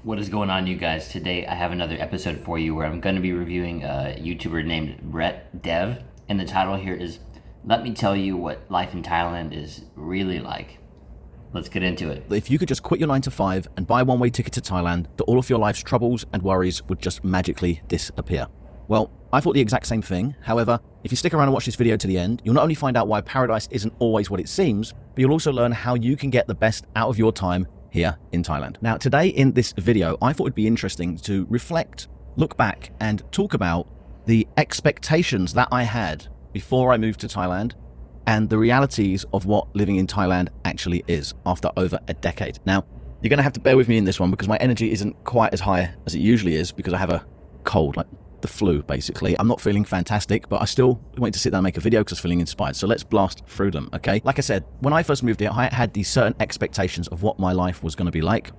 What is going on, you guys? Today I have another episode for you where I'm going to be reviewing a YouTuber named Brett Dev, and the title here is Let Me Tell You What Life in Thailand is Really Like. Let's get into it. If you could just quit your 9 to 5 and buy a one-way ticket to Thailand, that all of your life's troubles and worries would just magically disappear. Well, I thought the exact same thing. However, if you stick around and watch this video to the end, you'll not only find out why paradise isn't always what it seems, but you'll also learn how you can get the best out of your time here in Thailand. Now, today in this video, I thought it'd be interesting to reflect, look back, and talk about the expectations that I had before I moved to Thailand and the realities of what living in Thailand actually is after over a decade. Now, you're going to have to bear with me in this one because my energy isn't quite as high as it usually is because I have a cold, like the flu, basically. I'm not feeling fantastic, but I still wanted to sit down and make a video because I was feeling inspired. So let's blast through them, okay? Like I said, when I first moved here, I had these certain expectations of what my life was going to be like,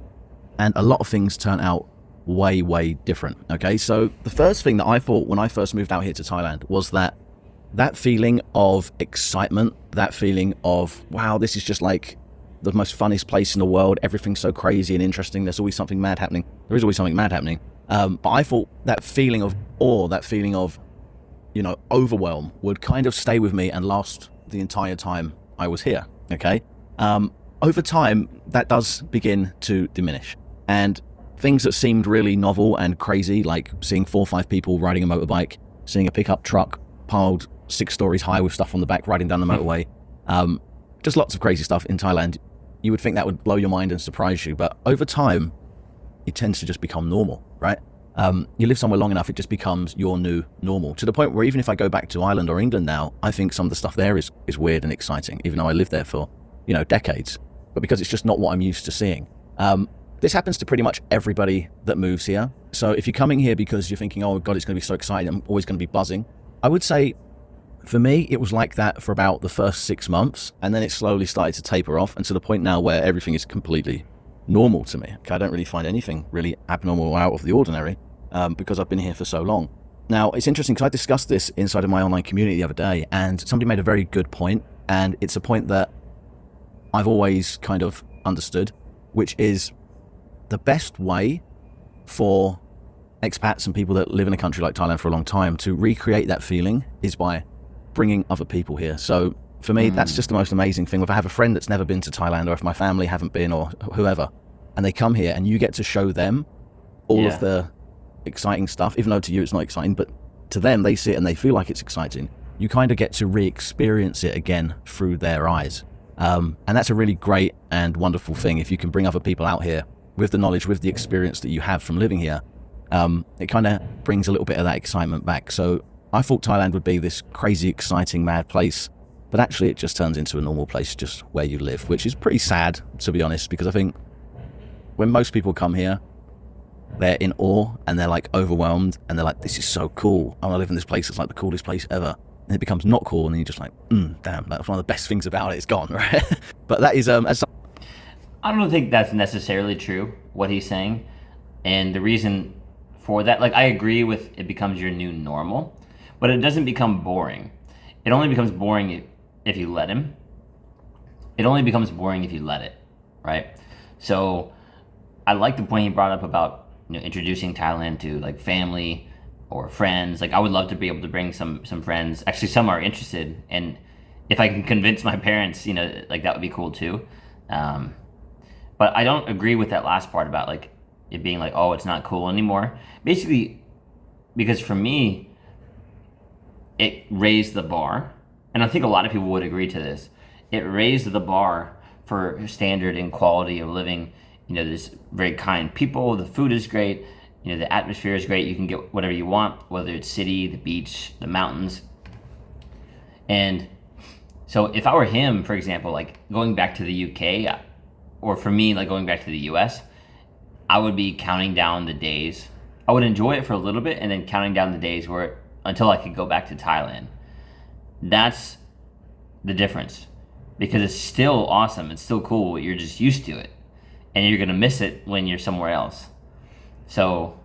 and a lot of things turn out way, way different, okay? So the first thing that I thought when I first moved out here to Thailand was that feeling of excitement, that feeling of, wow, this is just like the most funnest place in the world. Everything's so crazy and interesting. There's always something mad happening. There is always something mad happening. But I thought that feeling of awe, that feeling of, overwhelm would kind of stay with me and last the entire time I was here, okay? Over time, that does begin to diminish. And things that seemed really novel and crazy, like seeing 4 or 5 people riding a motorbike, seeing a pickup truck piled 6 stories high with stuff on the back riding down the motorway, just lots of crazy stuff in Thailand. You would think that would blow your mind and surprise you, but over time, it tends to just become normal, right? You live somewhere long enough, it just becomes your new normal, to the point where even if I go back to Ireland or England now, I think some of the stuff there is weird and exciting, even though I lived there for, decades, but because it's just not what I'm used to seeing. This happens to pretty much everybody that moves here. So if you're coming here because you're thinking, oh God, it's going to be so exciting, I'm always going to be buzzing, I would say for me, it was like that for about the first 6 months, and then it slowly started to taper off, and to the point now where everything is completely normal to me. Okay, I don't really find anything really abnormal or out of the ordinary because I've been here for so long. Now, it's interesting because I discussed this inside of my online community the other day, and somebody made a very good point, and it's a point that I've always kind of understood, which is the best way for expats and people that live in a country like Thailand for a long time to recreate that feeling is by bringing other people here. So for me, that's just the most amazing thing. If I have a friend that's never been to Thailand, or if my family haven't been, or whoever, and they come here and you get to show them all of the exciting stuff, even though to you it's not exciting, but to them, they see it and they feel like it's exciting. You kind of get to re-experience it again through their eyes. And that's a really great and wonderful thing. If you can bring other people out here with the knowledge, with the experience that you have from living here, it kind of brings a little bit of that excitement back. So I thought Thailand would be this crazy, exciting, mad place, but actually it just turns into a normal place just where you live, which is pretty sad, to be honest, because I think when most people come here, they're in awe and they're like overwhelmed and they're like, this is so cool. I want to live in this place. It's like the coolest place ever. And it becomes not cool. And then you're just like, damn, that's one of the best things about it. It's gone, right? But that is, I don't think that's necessarily true, what he's saying. And the reason for that, like, I agree with it becomes your new normal, but it doesn't become boring. It only becomes boring if you let him. It only becomes boring if you let it, right? So I like the point he brought up about introducing Thailand to like family or friends. Like I would love to be able to bring some friends. Actually, some are interested, and if I can convince my parents, like that would be cool too. But I don't agree with that last part about like it being like, oh, it's not cool anymore. Basically, because for me, it raised the bar, and I think a lot of people would agree to this. It raised the bar for standard and quality of living. There's very kind people, the food is great, the atmosphere is great, you can get whatever you want, whether it's city, the beach, the mountains. And so if I were him, for example, like going back to the UK, or for me, like going back to the US, I would be counting down the days. I would enjoy it for a little bit and then counting down the days until I could go back to Thailand. That's the difference, because it's still awesome, it's still cool, you're just used to it. And you're gonna miss it when you're somewhere else. So,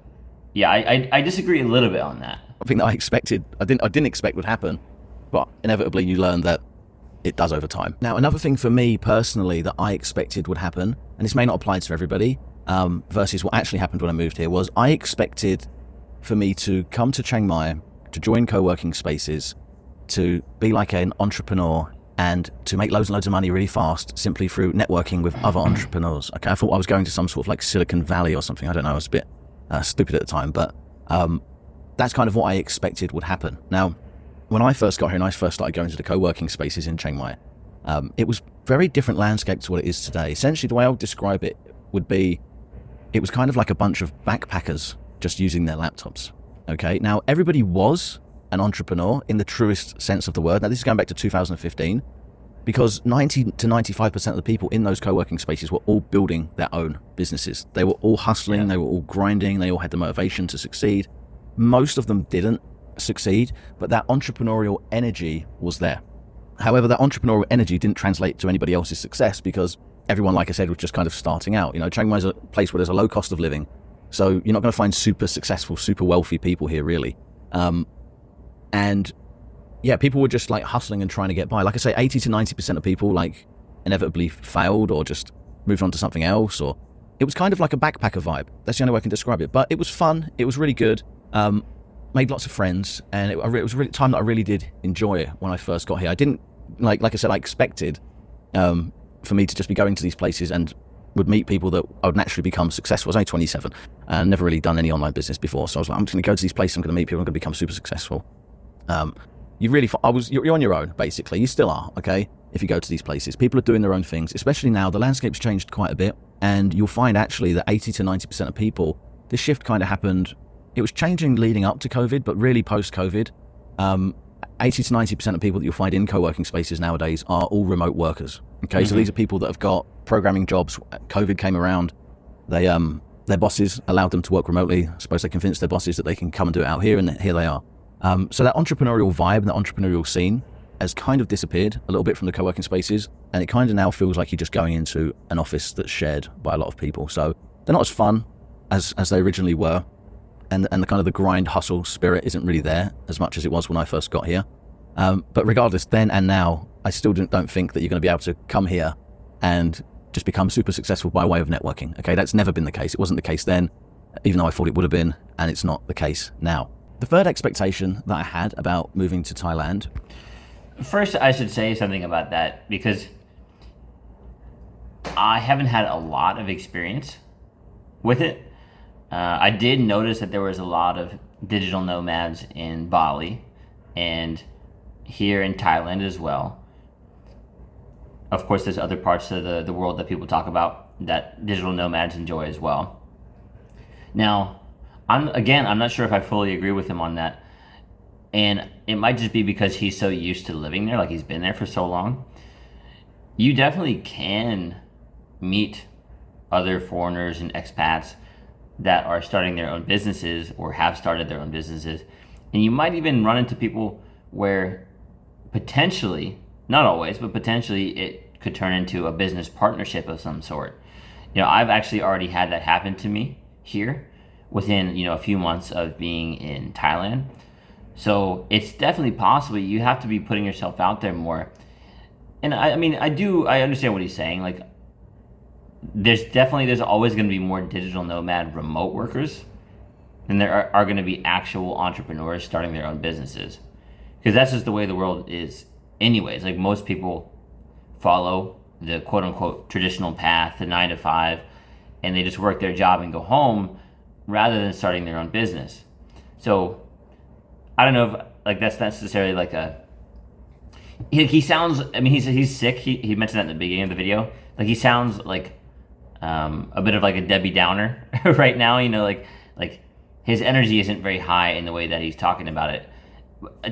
yeah, I disagree a little bit on that. I think that I didn't expect would happen, but inevitably you learn that it does over time. Now, another thing for me personally that I expected would happen, and this may not apply to everybody, versus what actually happened when I moved here was I expected for me to come to Chiang Mai, to join co-working spaces, to be like an entrepreneur and to make loads and loads of money really fast simply through networking with other entrepreneurs. Okay, I thought I was going to some sort of like Silicon Valley or something. I don't know, I was a bit stupid at the time, but that's kind of what I expected would happen. Now, when I first got here and I first started going to the co-working spaces in Chiang Mai, it was very different landscape to what it is today. Essentially, the way I would describe it would be, it was kind of like a bunch of backpackers just using their laptops. Okay, now everybody was an entrepreneur in the truest sense of the word. Now, this is going back to 2015, because 90 to 95% of the people in those co-working spaces were all building their own businesses. They were all hustling, they were all grinding, they all had the motivation to succeed. Most of them didn't succeed, but that entrepreneurial energy was there. However, that entrepreneurial energy didn't translate to anybody else's success because everyone, like I said, was just kind of starting out. You know, Chiang Mai is a place where there's a low cost of living, so you're not going to find super successful, super wealthy people here, really. And yeah, people were just like hustling and trying to get by. Like I say, 80 to 90% of people like inevitably failed or just moved on to something else, or it was kind of like a backpacker vibe. That's the only way I can describe it. But it was fun. It was really good. Made lots of friends, and it was really time that I really did enjoy when I first got here. I didn't like I said, I expected for me to just be going to these places and would meet people that I would naturally become successful. I was only 27 and never really done any online business before, so I was like, I'm just going to go to these places. I'm going to meet people. I'm going to become super successful. You're on your own, basically. You still are, okay? If you go to these places, people are doing their own things. Especially now, the landscape's changed quite a bit, and you'll find actually that 80 to 90% of people, this shift kind of happened. It was changing leading up to COVID, but really post-COVID, 80 to 90% of people that you'll find in co-working spaces nowadays are all remote workers. Okay, so these are people that have got programming jobs. COVID came around, their bosses allowed them to work remotely. I suppose they convinced their bosses that they can come and do it out here, and here they are. So that entrepreneurial vibe and that entrepreneurial scene has kind of disappeared a little bit from the co-working spaces, and it kind of now feels like you're just going into an office that's shared by a lot of people. So they're not as fun as they originally were, and the kind of the grind hustle spirit isn't really there as much as it was when I first got here. But regardless, then and now, I still don't think that you're going to be able to come here and just become super successful by way of networking. Okay, that's never been the case. It wasn't the case then, even though I thought it would have been, and it's not the case now. The third expectation that I had about moving to Thailand. First, I should say something about that, because I haven't had a lot of experience with it. I did notice that there was a lot of digital nomads in Bali and here in Thailand as well. Of course, there's other parts of the world that people talk about that digital nomads enjoy as well. Now, I'm not sure if I fully agree with him on that. And it might just be because he's so used to living there, like he's been there for so long. You definitely can meet other foreigners and expats that are starting their own businesses or have started their own businesses. And you might even run into people where potentially, not always, but potentially it could turn into a business partnership of some sort. You know, I've actually already had that happen to me here within, a few months of being in Thailand. So it's definitely possible. You have to be putting yourself out there more. And I understand what he's saying. Like, there's always going to be more digital nomad remote workers than there are going to be actual entrepreneurs starting their own businesses. Because that's just the way the world is anyways. Like, most people follow the quote unquote traditional path, the 9 to 5, and they just work their job and go home rather than starting their own business. So I don't know if that's necessarily like he sounds, he's sick. He mentioned that in the beginning of the video. Like, he sounds like a bit of like a Debbie Downer right now, like his energy isn't very high in the way that he's talking about it.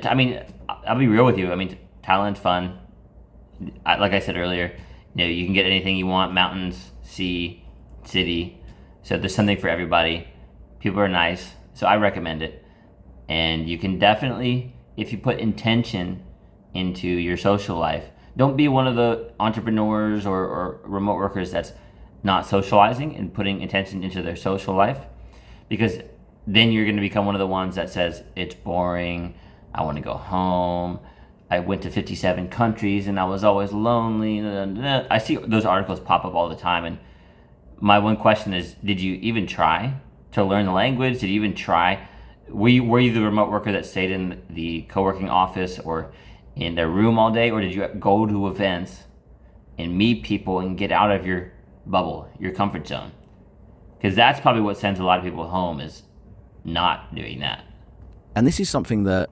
I'll be real with you. Thailand's fun. Like I said earlier, you can get anything you want: mountains, sea, city. So there's something for everybody. People are nice, so I recommend it. And you can definitely, if you put intention into your social life, don't be one of the entrepreneurs or remote workers that's not socializing and putting intention into their social life, because then you're going to become one of the ones that says, it's boring, I want to go home, I went to 57 countries and I was always lonely. I see those articles pop up all the time, and my one question is, did you even try to learn the language? Did you even try? Were you the remote worker that stayed in the co-working office or in their room all day, or did you go to events and meet people and get out of your bubble, your comfort zone? Because that's probably what sends a lot of people home, is not doing that. And this is something that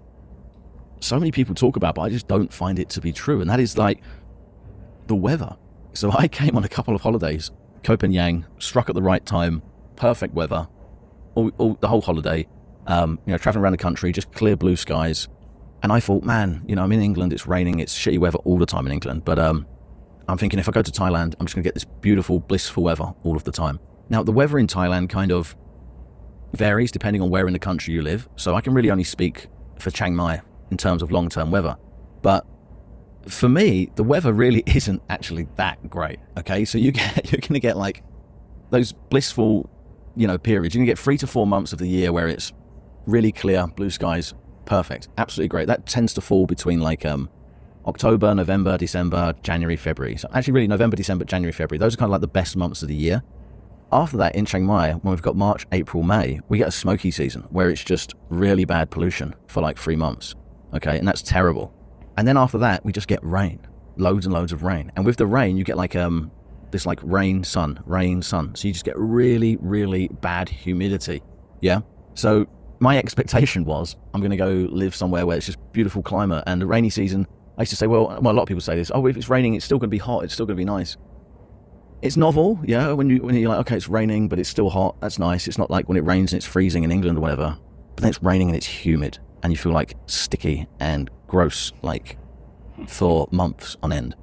so many people talk about, but I just don't find it to be true. And that is like the weather. So I came on a couple of holidays, Copenhagen, struck at the right time, perfect weather, all the whole holiday, traveling around the country, just clear blue skies. And I thought, man, I'm in England, it's raining, it's shitty weather all the time in England. But I'm thinking, if I go to Thailand, I'm just going to get this beautiful, blissful weather all of the time. Now, the weather in Thailand kind of varies depending on where in the country you live. So I can really only speak for Chiang Mai in terms of long-term weather. But for me, the weather really isn't actually that great. Okay, so you're going to get like those blissful, periods. You're going to get 3 to 4 months of the year where it's really clear, blue skies, perfect, absolutely great. That tends to fall between like October, November, December, January, February. So actually really November, December, January, February. Those are kind of like the best months of the year. After that, in Chiang Mai, when we've got March, April, May, we get a smoky season where it's just really bad pollution for like 3 months. Okay, and that's terrible. And then after that, we just get rain, loads and loads of rain. And with the rain, you get like this like rain, sun. So you just get really, really bad humidity. Yeah. So my expectation was I'm going to go live somewhere where it's just beautiful climate, and the rainy season. I used to say, well, a lot of people say this. Oh, if it's raining, it's still going to be hot. It's still going to be nice. It's novel, yeah. When you're like, okay, it's raining, but it's still hot. That's nice. It's not like when it rains and it's freezing in England or whatever. But then it's raining and it's humid, and you feel like sticky and gross, like for months on end.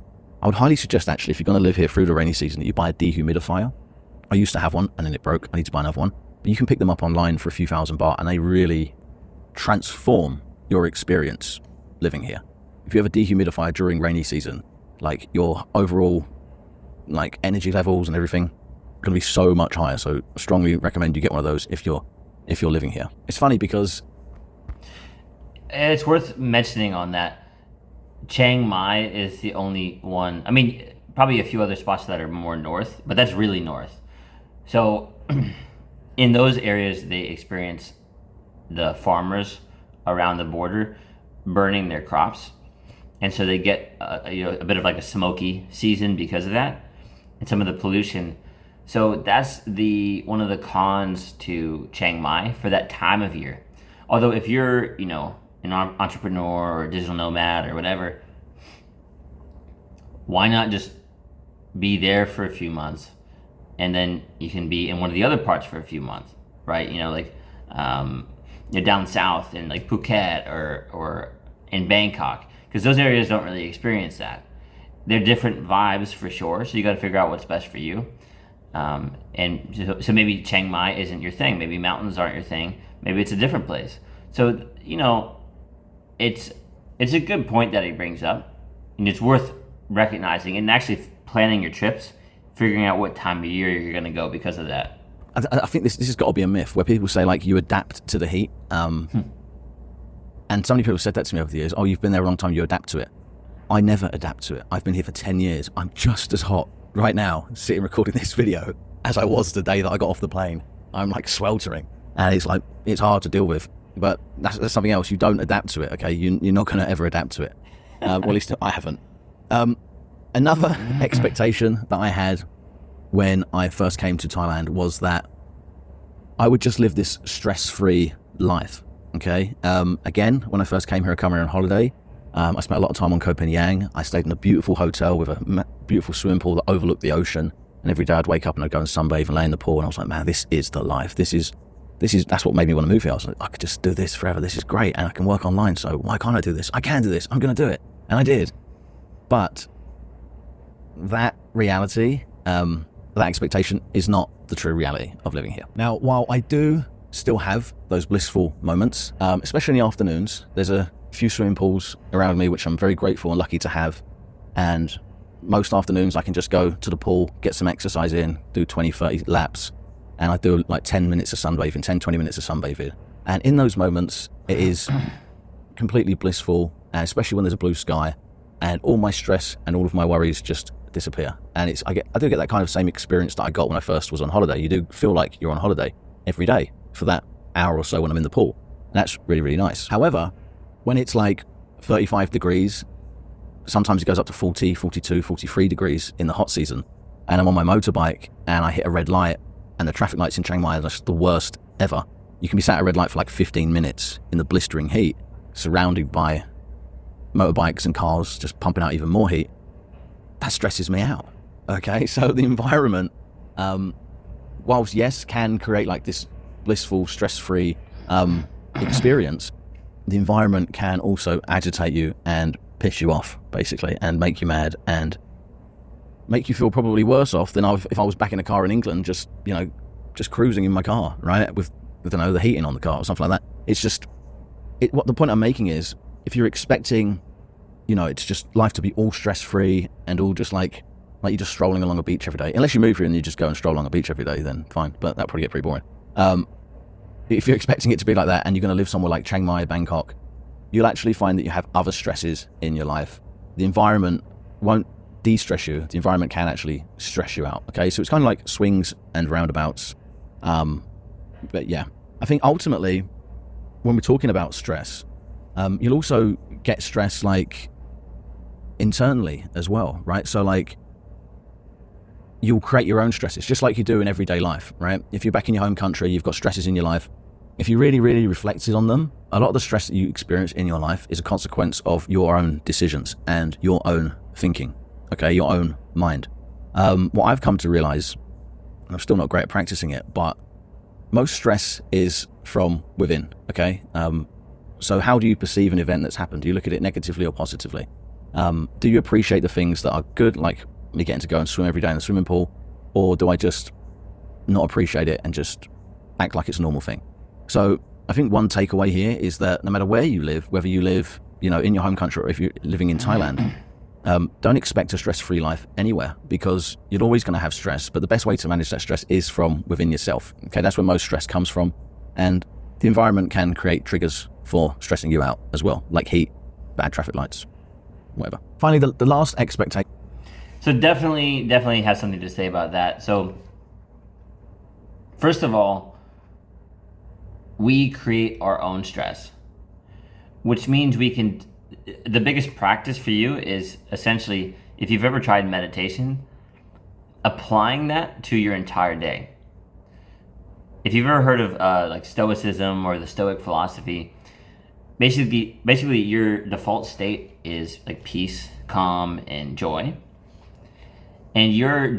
I would highly suggest, actually, if you're going to live here through the rainy season, that you buy a dehumidifier. I used to have one, and then it broke. I need to buy another one. But you can pick them up online for a few thousand baht, and they really transform your experience living here. If you have a dehumidifier during rainy season, like your overall like energy levels and everything going to be so much higher. So I strongly recommend you get one of those if you're living here. It's funny because it's worth mentioning on that, Chiang Mai is the only one. I mean, probably a few other spots that are more north, but that's really north. So in those areas, they experience the farmers around the border burning their crops, and so they get a bit of like a smoky season because of that, and some of the pollution. So that's one of the cons to Chiang Mai for that time of year. Although if you're an entrepreneur or a digital nomad or whatever, why not just be there for a few months, and then you can be in one of the other parts for a few months, right? You're down south in like Phuket or in Bangkok, because those areas don't really experience that. They're different vibes for sure, so you got to figure out what's best for you. And so maybe Chiang Mai isn't your thing. Maybe mountains aren't your thing. Maybe it's a different place. So it's a good point that he brings up, and it's worth recognizing and actually planning your trips, figuring out what time of year you're going to go because of that. I think this has got to be a myth where people say like you adapt to the heat. And so many people have said that to me over the years. Oh, you've been there a long time, you adapt to it. I never adapt to it. I've been here for 10 years. I'm just as hot right now, sitting recording this video, as I was the day that I got off the plane. I'm like sweltering, and it's hard to deal with. But that's something else. You don't adapt to it, okay? You're not going to ever adapt to it. Well, at least I haven't. Another expectation that I had when I first came to Thailand was that I would just live this stress-free life, okay? Again, when I first came here, I came here on holiday. I spent a lot of time on Copenhagen. I stayed in a beautiful hotel with a beautiful swimming pool that overlooked the ocean. And every day I'd wake up and I'd go and sunbathe and lay in the pool. And I was like, man, this is the life. That's what made me want to move here. I was like, I could just do this forever. This is great. And I can work online. So why can't I do this? I can do this. I'm going to do it. And I did. But that reality, that expectation is not the true reality of living here. Now, while I do still have those blissful moments, especially in the afternoons, there's a few swimming pools around me, which I'm very grateful and lucky to have. And most afternoons I can just go to the pool, get some exercise in, do 20, 30 laps. And I do like 10 minutes of sunbathing, 10, 20 minutes of sunbathing. And in those moments, it is completely blissful, and especially when there's a blue sky, and all my stress and all of my worries just disappear. And I do get that kind of same experience that I got when I first was on holiday. You do feel like you're on holiday every day for that hour or so when I'm in the pool. And that's really, really nice. However, when it's like 35 degrees, sometimes it goes up to 40, 42, 43 degrees in the hot season, and I'm on my motorbike and I hit a red light, and the traffic lights in Chiang Mai are just the worst ever. You can be sat at a red light for like 15 minutes in the blistering heat, surrounded by motorbikes and cars just pumping out even more heat. That stresses me out. Okay, so the environment, whilst yes, can create like this blissful, stress-free experience, the environment can also agitate you and piss you off, basically, and make you mad and make you feel probably worse off than if I was back in a car in England, just cruising in my car, right, with I don't know, the heating on the car or something like that. It's just what the point I'm making is, if you're expecting, it's just life to be all stress-free and all just like you're just strolling along a beach every day, unless you move here and you just go and stroll along a beach every day, then fine, but that'll probably get pretty boring. If you're expecting it to be like that and you're going to live somewhere like Chiang Mai, Bangkok, you'll actually find that you have other stresses in your life. The environment won't de-stress you. The environment can actually stress you out. Okay, so it's kind of like swings and roundabouts. But yeah, I think ultimately, when we're talking about stress, you'll also get stress like internally as well, right? So like, you'll create your own stresses, just like you do in everyday life, right? If you're back in your home country, you've got stresses in your life. If you really, really reflected on them, a lot of the stress that you experience in your life is a consequence of your own decisions and your own thinking, okay, your own mind. What I've come to realize, I'm still not great at practicing it, but most stress is from within, okay? So how do you perceive an event that's happened? Do you look at it negatively or positively? Do you appreciate the things that are good, like me getting to go and swim every day in the swimming pool, or do I just not appreciate it and just act like it's a normal thing? So I think one takeaway here is that no matter where you live, whether you live, in your home country or if you're living in Thailand, don't expect a stress-free life anywhere, because you're always going to have stress, but the best way to manage that stress is from within yourself. Okay, that's where most stress comes from, and the environment can create triggers for stressing you out as well, like heat, bad traffic lights, whatever. Finally, the last expectation. So definitely has something to say about that. So first of all, we create our own stress, which means the biggest practice for you is essentially, if you've ever tried meditation, applying that to your entire day. If you've ever heard of like Stoicism or the Stoic philosophy, basically your default state is like peace, calm, and joy. And you're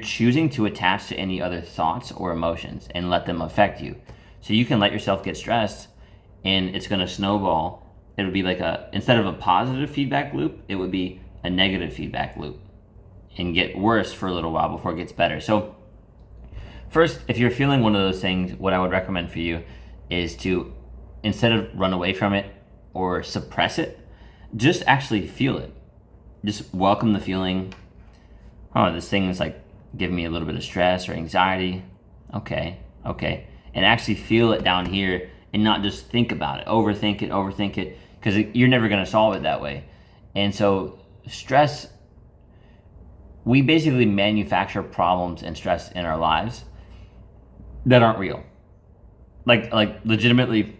choosing to attach to any other thoughts or emotions and let them affect you. So you can let yourself get stressed, and it's going to snowball. It would be like instead of a positive feedback loop, it would be a negative feedback loop and get worse for a little while before it gets better. So first, if you're feeling one of those things, what I would recommend for you is to, instead of run away from it or suppress it, just actually feel it. Just welcome the feeling. Oh, this thing is like giving me a little bit of stress or anxiety. Okay. And actually feel it down here and not just think about it, overthink it, because you're never going to solve it that way. And so stress, we basically manufacture problems and stress in our lives that aren't real. Like legitimately,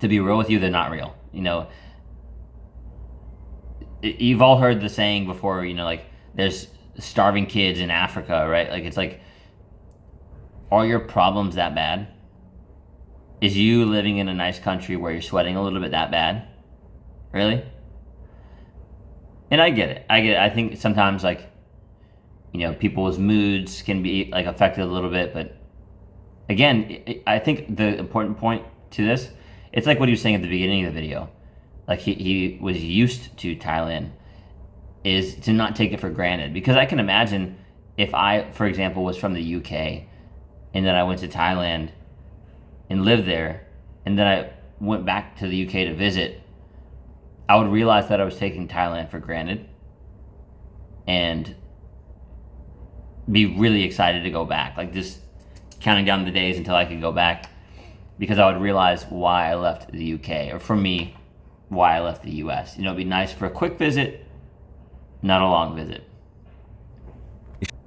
to be real with you, they're not real. You've all heard the saying before, like there's starving kids in Africa, right? Like, it's like, are your problems that bad? Is you living in a nice country where you're sweating a little bit that bad? Really? And I get it. I think sometimes, like, people's moods can be like affected a little bit, but again, I think the important point to this, it's like what he was saying at the beginning of the video. Like he was used to Thailand, is to not take it for granted. Because I can imagine if I, for example, was from the UK and then I went to Thailand and lived there and then I went back to the UK to visit, I would realize that I was taking Thailand for granted and be really excited to go back. Like just counting down the days until I could go back, because I would realize why I left the UK, or for me, why I left the US. It'd be nice for a quick visit, not a long visit.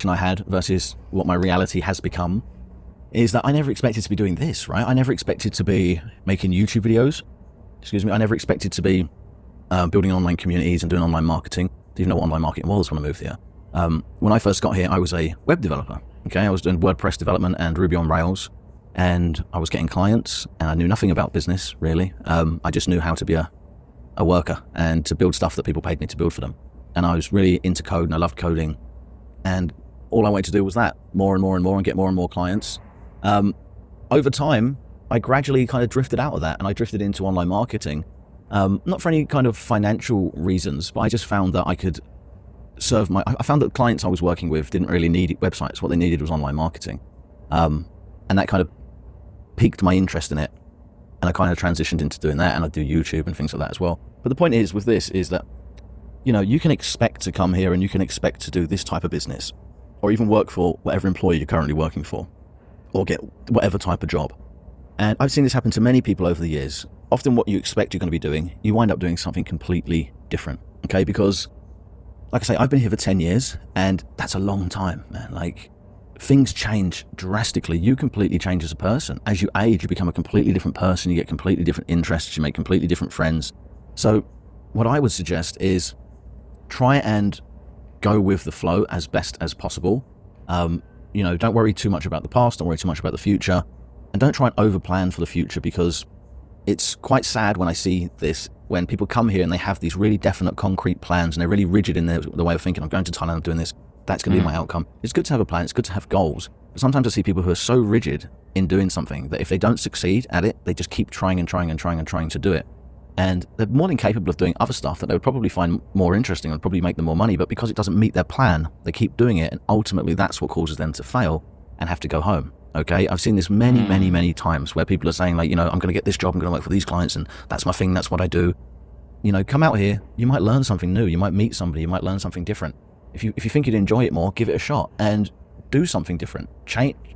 I had versus what my reality has become is that I never expected to be doing this, right? I never expected to be making YouTube videos. I never expected to be building online communities and doing online marketing. Didn't even know what online marketing was when I moved here. When I first got here, I was a web developer. Okay, I was doing WordPress development and Ruby on Rails, and I was getting clients, and I knew nothing about business really. I just knew how to be a worker and to build stuff that people paid me to build for them. And I was really into code, and I loved coding, and all I wanted to do was that more and more and more, and get more and more clients. Over time, I gradually kind of drifted out of that, and I drifted into online marketing. Not for any kind of financial reasons, but I just found that I could serve I found that the clients I was working with didn't really need websites. What they needed was online marketing. And that kind of piqued my interest in it. And I kind of transitioned into doing that, and I do YouTube and things like that as well. But the point is with this is that, you can expect to come here and you can expect to do this type of business, or even work for whatever employer you're currently working for, or get whatever type of job. And I've seen this happen to many people over the years. Often what you expect you're going to be doing, you wind up doing something completely different. Okay, because like I say, I've been here for 10 years, and that's a long time, man. Like, things change drastically. You completely change as a person. As you age, you become a completely different person. You get completely different interests. You make completely different friends. So what I would suggest is try and go with the flow as best as possible. Don't worry too much about the past. Don't worry too much about the future. And don't try and overplan for the future, because it's quite sad when I see this, when people come here and they have these really definite concrete plans and they're really rigid in the way of thinking, I'm going to Thailand, I'm doing this, that's going to be my outcome. It's good to have a plan, it's good to have goals. But sometimes I see people who are so rigid in doing something that if they don't succeed at it, they just keep trying to do it. And they're more than capable of doing other stuff that they would probably find more interesting and probably make them more money, but because it doesn't meet their plan, they keep doing it, and ultimately that's what causes them to fail and have to go home. Okay, I've seen this many times where people are saying, like, I'm going to get this job, I'm going to work for these clients, and that's my thing, that's what I do. Come out here, you might learn something new, you might meet somebody, you might learn something different. If you think you'd enjoy it more, give it a shot and do something different.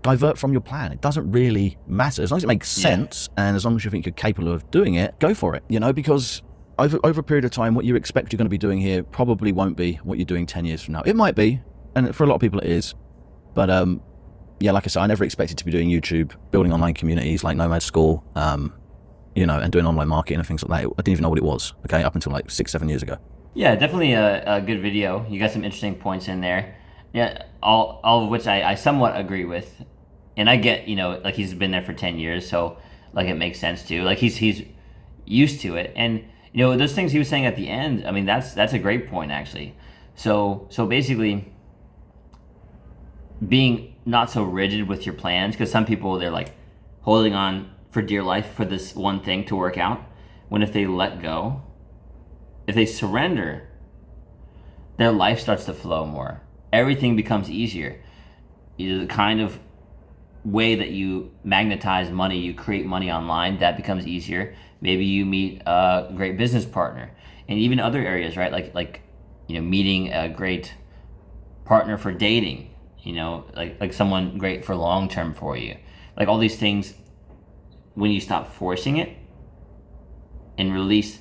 Divert from your plan. It doesn't really matter. As long as it makes sense, and as long as you think you're capable of doing it, go for it. Because over a period of time, what you expect you're going to be doing here probably won't be what you're doing 10 years from now. It might be, and for a lot of people it is. But like I said, I never expected to be doing YouTube, building online communities like Nomad School, and doing online marketing and things like that. I didn't even know what it was, okay, up until like 6-7 years ago. Yeah, definitely a good video. You got some interesting points in there. Yeah, all of which I somewhat agree with. And I get, like he's been there for 10 years, so like it makes sense too. Like he's used to it. And those things he was saying at the end, I mean, that's a great point actually. So basically being not so rigid with your plans, because some people, they're like holding on for dear life for this one thing to work out, when if they let go, if they surrender, their life starts to flow more. Everything becomes easier. The kind of way that you magnetize money, you create money online, that becomes easier. Maybe you meet a great business partner, and even other areas, right? Like meeting a great partner for dating, like someone great for long term for you. Like all these things, when you stop forcing it and release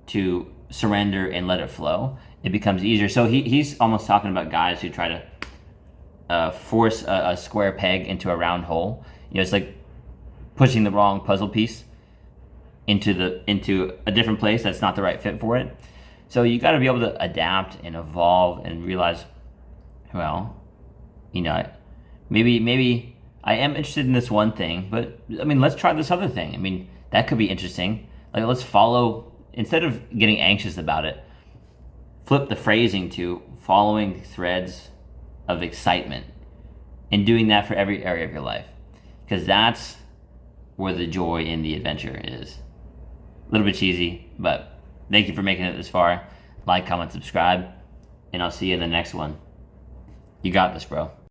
to surrender and let it flow, it becomes easier. So he's almost talking about guys who try to force a square peg into a round hole. It's like pushing the wrong puzzle piece into a different place that's not the right fit for it. So you got to be able to adapt and evolve and realize, well, maybe I am interested in this one thing, but I mean, let's try this other thing. I mean, that could be interesting. Like, let's follow, instead of getting anxious about it, flip the phrasing to following threads of excitement and doing that for every area of your life, because that's where the joy in the adventure is. A little bit cheesy, but thank you for making it this far. Like, comment, subscribe, and I'll see you in the next one. You got this, bro.